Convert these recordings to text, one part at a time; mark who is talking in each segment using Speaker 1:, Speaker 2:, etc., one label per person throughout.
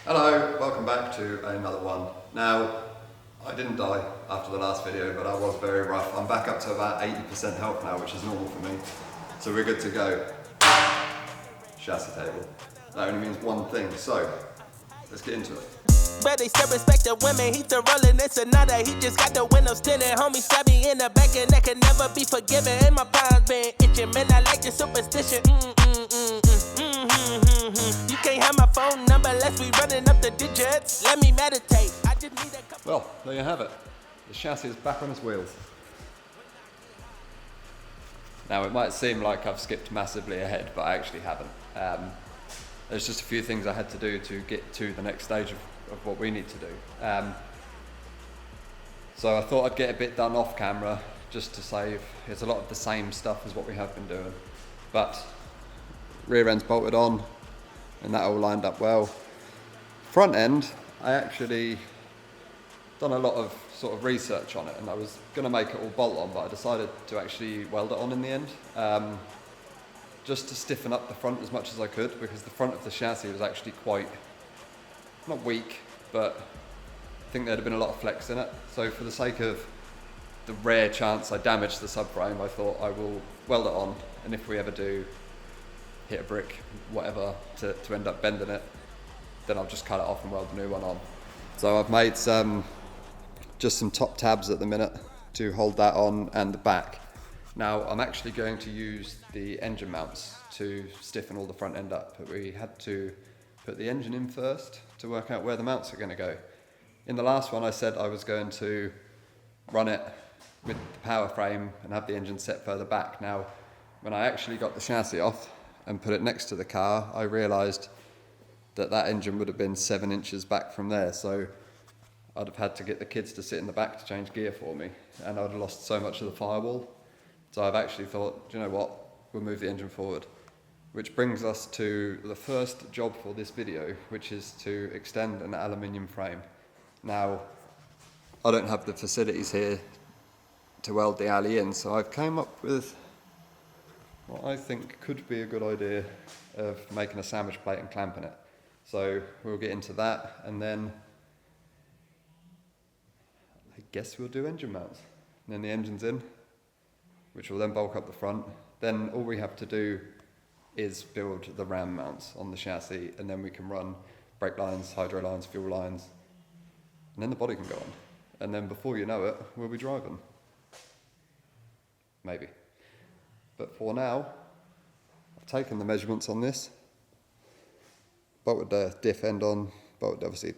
Speaker 1: Hello, welcome back to another one. Now, I didn't die after the last video, but I was very rough. I'm back up to about 80% health now, which is normal for me. So we're good to go. Chassis table. That only means one thing, so let's get into it.
Speaker 2: But they still respect the women, he's the rolling, it's another. He just got the windows tinted, homie stabbed me in the back and that can never be forgiven. And my palms been itching, man, I like the superstition. You can't have my phone number unless we running up the digits. Let me meditate, I just need a couple.
Speaker 1: Well, there you have it. The chassis is back on its wheels. Now, it might seem like I've skipped massively ahead, but I actually haven't. There's just a few things I had to do to get to the next stage of what we need to do. So I thought I'd get a bit done off camera just to save. It's a lot of the same stuff as what we have been doing. But rear end's bolted on and that all lined up well. Front end, I actually done a lot of sort of research on it and I was going to make it all bolt on, but I decided to actually weld it on in the end. Just to stiffen up the front as much as I could, because the front of the chassis was actually quite, not weak, but I think there'd have been a lot of flex in it. So for the sake of the rare chance I damage the subframe, I thought I will weld it on, and if we ever do hit a brick, whatever, to end up bending it, then I'll just cut it off and weld the new one on. So I've made just some top tabs at the minute to hold that on and the back. Now I'm actually going to use the engine mounts to stiffen all the front end up, but we had to put the engine in first to work out where the mounts are going to go. In the last one I said I was going to run it with the power frame and have the engine set further back. Now when I actually got the chassis off and put it next to the car, I realised that that engine would have been 7 inches back from there, so I'd have had to get the kids to sit in the back to change gear for me, and I'd have lost so much of the firewall. So I've actually thought, do you know what, we'll move the engine forward. Which brings us to the first job for this video, which is to extend an aluminium frame. Now, I don't have the facilities here to weld the alley in, so I've came up with what I think could be a good idea of making a sandwich plate and clamping it. So we'll get into that, and then I guess we'll do engine mounts. And then the engine's in, which will then bulk up the front. Then all we have to do is build the ram mounts on the chassis, and then we can run brake lines, hydro lines, fuel lines, and then the body can go on. And then before you know it, we'll be driving. Maybe. But for now, I've taken the measurements on this, bolted the diff end on, bolted, obviously,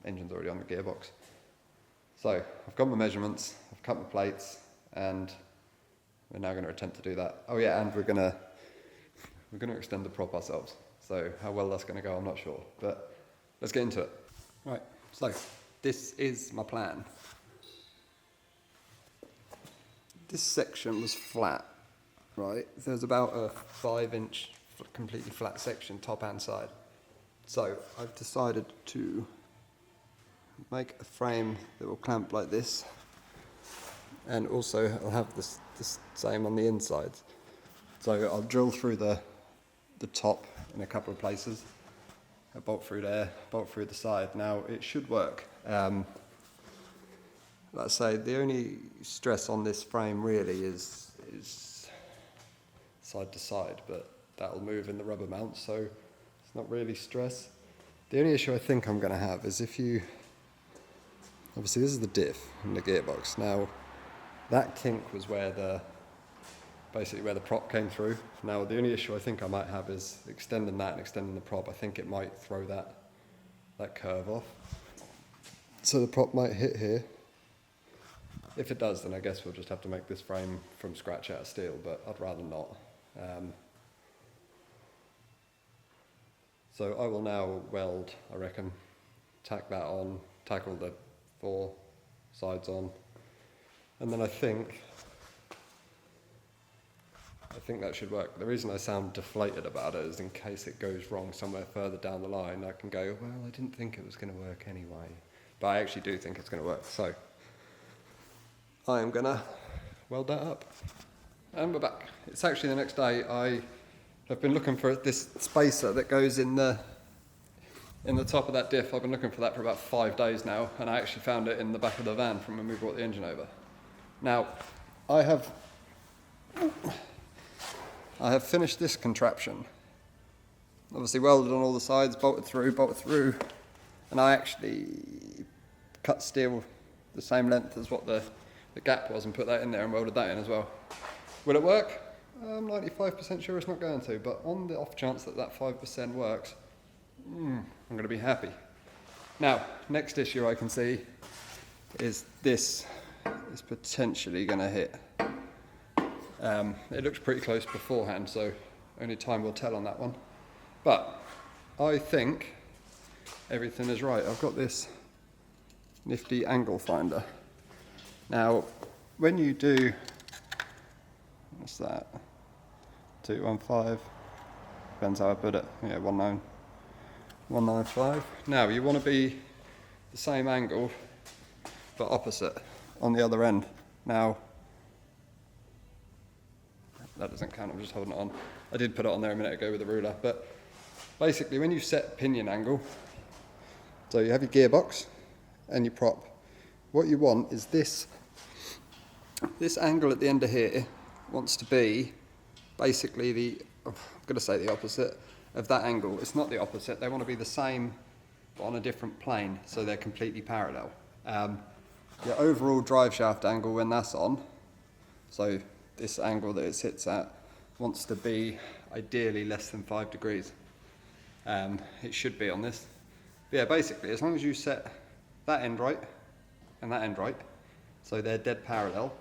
Speaker 1: engine's already on the gearbox. So I've got my measurements, I've cut my plates, and we're now going to attempt to do that. Oh yeah, and we're going to extend the prop ourselves. So how well that's going to go, I'm not sure. But let's get into it. Right, so this is my plan. This section was flat, right? There's about a 5-inch completely flat section, top and side. So I've decided to make a frame that will clamp like this, and also I'll have this same on the insides. So I'll drill through the top in a couple of places, a bolt through there, bolt through the side. Now it should work. Like I say, the only stress on this frame really is side to side, but that'll move in the rubber mount, so it's not really stress. The only issue I think I'm going to have is obviously this is the diff in the gearbox. Now that kink was basically where the prop came through. Now the only issue I think I might have is extending that and extending the prop. I think it might throw that curve off. So the prop might hit here. If it does, then I guess we'll just have to make this frame from scratch out of steel, but I'd rather not. So I will now weld, I reckon, tack that on, tack all the 4 sides on, and then I think that should work. The reason I sound deflated about it is in case it goes wrong somewhere further down the line, I can go, well, I didn't think it was going to work anyway. But I actually do think it's going to work. So I am going to weld that up. And we're back. It's actually the next day. I've been looking for this spacer that goes in in the top of that diff. I've been looking for that for about 5 days now, and I actually found it in the back of the van from when we brought the engine over. Now, I have finished this contraption. Obviously welded on all the sides, bolted through, and I actually cut steel the same length as what the gap was and put that in there and welded that in as well. Will it work? I'm 95% sure it's not going to, but on the off chance that that 5% works, I'm going to be happy. Now, next issue I can see is this is potentially going to hit. It looks pretty close beforehand, so only time will tell on that one. But I think everything is right. I've got this nifty angle finder. Now, when you do, what's that? 215, depends how I put it. Yeah, 195. Now, you want to be the same angle, but opposite on the other end. Now, that doesn't count, I'm just holding it on. I did put it on there a minute ago with a ruler, but basically when you set pinion angle, so you have your gearbox and your prop, what you want is this angle at the end of here wants to be basically I'm going to say the opposite of that angle. It's not the opposite, they want to be the same but on a different plane, so they're completely parallel. Your overall drive shaft angle when that's on, so this angle that it sits at, wants to be ideally less than 5 degrees. It should be on this. But yeah, basically, as long as you set that end right and that end right, so they're dead parallel.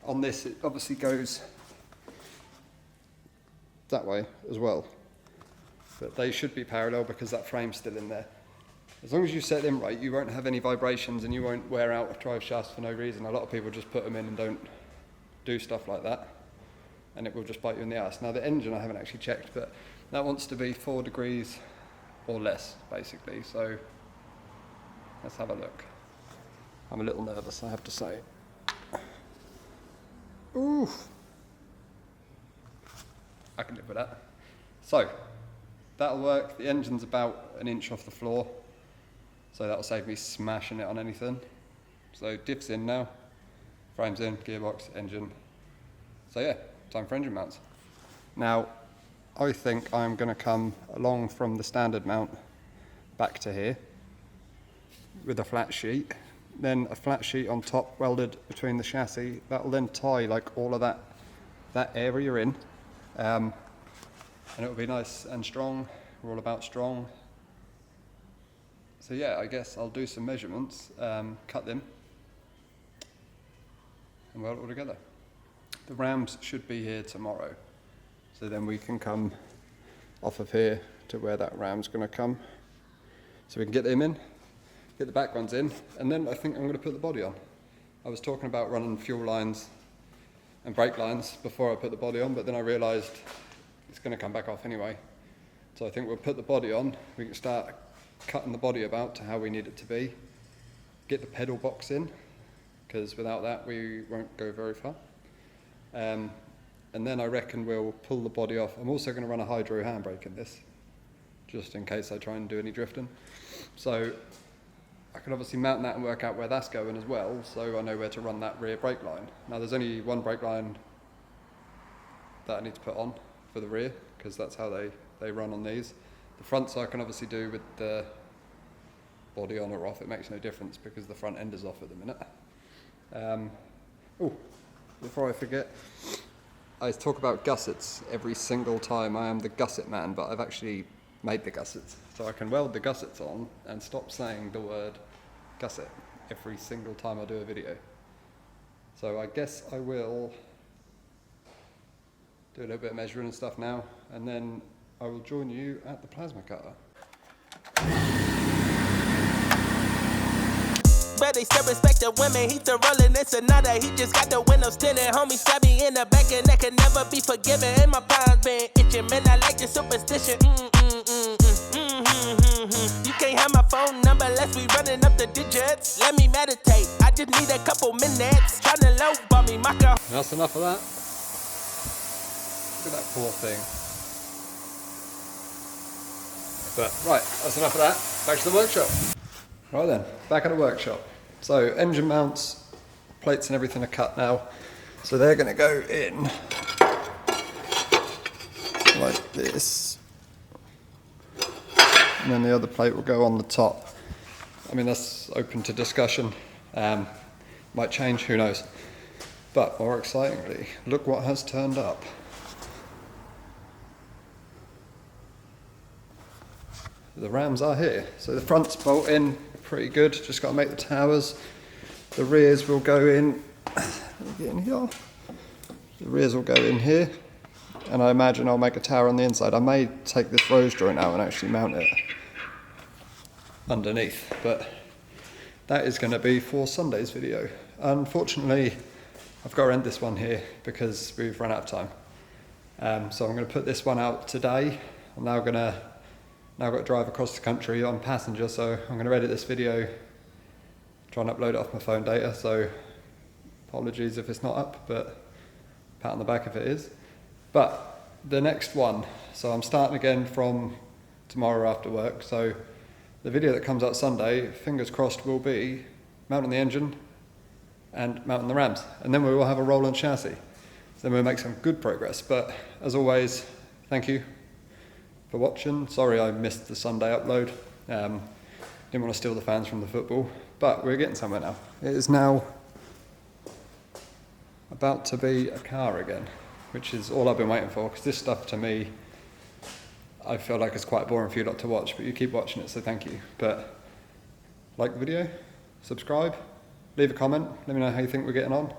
Speaker 1: On this, it obviously goes that way as well. But they should be parallel because that frame's still in there. As long as you set them right, you won't have any vibrations and you won't wear out drive shafts for no reason. A lot of people just put them in and don't do stuff like that, and it will just bite you in the ass. Now the engine I haven't actually checked, but that wants to be 4 degrees or less, basically. So let's have a look. I'm a little nervous, I have to say. Ooh, I can live with that. So that'll work. The engine's about 1 inch off the floor, so that'll save me smashing it on anything. So diff's in now, frame's in, gearbox, engine. So yeah, time for engine mounts. Now, I think I'm going to come along from the standard mount back to here with a flat sheet, then a flat sheet on top welded between the chassis. That'll then tie like all of that area in, and it'll be nice and strong. We're all about strong. So yeah, I guess I'll do some measurements, cut them, and weld it all together. The rams should be here tomorrow, so then we can come off of here to where that ram's going to come, so we can get them in, get the back ones in, and then I think I'm going to put the body on. I was talking about running fuel lines and brake lines before I put the body on, but then I realised it's going to come back off anyway. So I think we'll put the body on, we can start cutting the body about to how we need it to be, get the pedal box in, because without that we won't go very far. And then I reckon we'll pull the body off. I'm also going to run a hydro handbrake in this, just in case I try and do any drifting. So I can obviously mount that and work out where that's going as well, so I know where to run that rear brake line. Now there's only one brake line that I need to put on for the rear, because that's how they run on these. The fronts I can obviously do with the body on or off. It makes no difference because the front end is off at the minute. Before I forget, I talk about gussets every single time. I am the gusset man, but I've actually made the gussets, so I can weld the gussets on and stop saying the word gusset every single time I do a video. So I guess I will do a little bit of measuring and stuff now, and then I will join you at the plasma cutter.
Speaker 2: But they still respect the women. He's the rolling, it's another. He just got the windows tinted. Homie stabbed me in the back and that can never be forgiven. And my palms been itching, man. I like the superstition. You can't have my phone number unless we running up the digits. Let me meditate. I just need a couple minutes. Tryna lowball me, my girl.
Speaker 1: That's enough of that. Look at that poor thing. But right, that's enough of that. back to the workshop. Right then, back at the workshop. So engine mounts, plates and everything are cut now. So they're going to go in like this. And then the other plate will go on the top. I mean, that's open to discussion. Might change, who knows. But more excitingly, look what has turned up. The rams are here. So the front's bolt in pretty good, just got to make the towers. The rears will go in, get in here. The rears will go in here, and I imagine I'll make a tower on the inside. I may take this rose joint out and actually mount it underneath, but that is going to be for Sunday's video. Unfortunately, I've got to end this one here because we've run out of time. So I'm going to put this one out today. I'm now got to drive across the country on passenger, so I'm going to edit this video, try and upload it off my phone data, so apologies if it's not up, but pat on the back if it is. But the next one, so I'm starting again from tomorrow after work, so the video that comes out Sunday, fingers crossed, will be mounting the engine and mounting the rams, and then we will have a roll-on chassis. So then we'll make some good progress, but as always, thank you for watching. Sorry I missed the Sunday upload. Didn't want to steal the fans from the football, but we're getting somewhere now. It is now about to be a car again, which is all I've been waiting for, because this stuff to me, I feel like it's quite boring for you lot to watch, but you keep watching it, so thank you. But like the video, subscribe, leave a comment, let me know how you think we're getting on.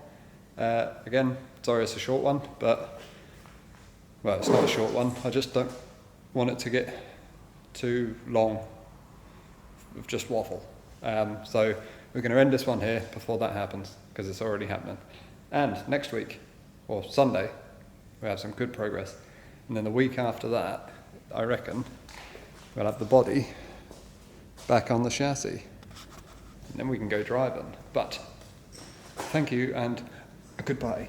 Speaker 1: Again, sorry it's a short one, but, well, it's not a short one, I just don't want it to get too long of just waffle. So we're going to end this one here before that happens, because it's already happening. And next week, or Sunday, we have some good progress. And then the week after that, I reckon, we'll have the body back on the chassis. And then we can go driving. But thank you and goodbye.